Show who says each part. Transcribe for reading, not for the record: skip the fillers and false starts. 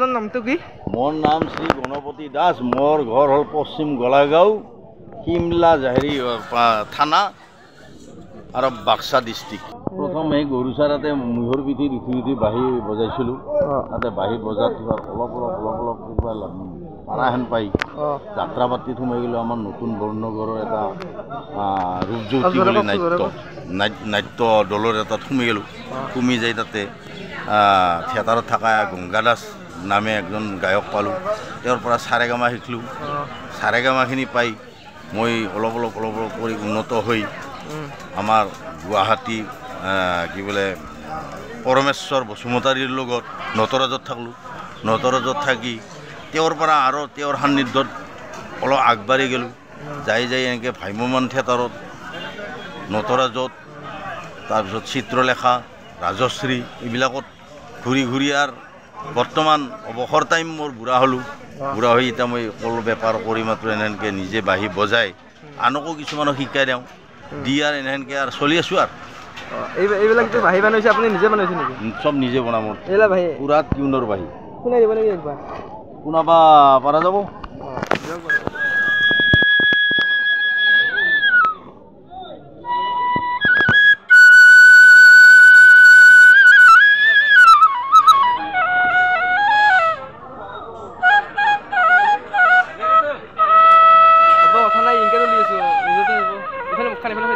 Speaker 1: আপনার নামটো কি?
Speaker 2: মোর নাম শ্রী গণপতি দাস। মোর ঘর হল পশ্চিম গলাগাঁও, কিমলা জাহেরি থানা আর বাক্সা ডিস্ট্রিক্ট। প্রথম এই গরুচারাতে মুহর পিঠি উঠি উঠি বাঁহী বজাইছিলোঁ। তাতে বাঁহী বজাত অলপ পাৰাহেন পাই যাত্ৰা পাতিত সোমাই গ'লোঁ। আমাৰ নতুন বৰ্ণগড়ৰ এটা ৰূপজ্যোতি বুলি নাট্য দলৰ এটাত সোমাই গ'লোঁ। সোমাই যাই তাতে থিয়েটাৰত থকা গংগা দাস নামে একজন গায়ক পালোঁ। তেওঁৰ পৰা চাৰেগামা শিকিলোঁ। চাৰেগামাখিনি পাই মই অলপ কৰি উন্নত হৈ আমাৰ গুৱাহাটী কি বোলে পৰমেশ্বৰ বসুমতাৰীৰ লগত নটৰাজত থাকলোঁ। নটৰাজত থাকি তেওঁৰ পৰা আৰু তেওঁৰ সান্নিধ্যত অলপ আগবাঢ়ি গ'লোঁ। যাই এনেকৈ ভ্ৰাম্যমান থিয়েটাৰত নটৰাজত, তাৰপিছত চিত্ৰলেখা, ৰাজশ্ৰী এইবিলাকত ঘূৰি আৰু বৰ্তমান অৱসৰ টাইম মোৰ বুঢ়া হ'লোঁ। বুঢ়া হৈ এতিয়া মই কল বেপাৰ কৰি মাত্ৰ এনেকৈ নিজে বাঁহী বজাই আনকো কিছুমানক শিকাই দিওঁ, দি আৰু এনেকৈ আৰু চলি আছোঁ। আৰু
Speaker 1: এইবিলাক বাঁহী বনাইছে আপুনি নিজে বনাইছে নেকি?
Speaker 2: চব নিজে বনাম। পুৰা টিউনৰ বাঁহী
Speaker 1: শুনাই দিব নেকি একবাৰ?
Speaker 2: শুনাবা পৰা যাব।
Speaker 1: কথা নাই ইনকে চলি আছোঁ। নিজতে এফালে মুখখান এফালে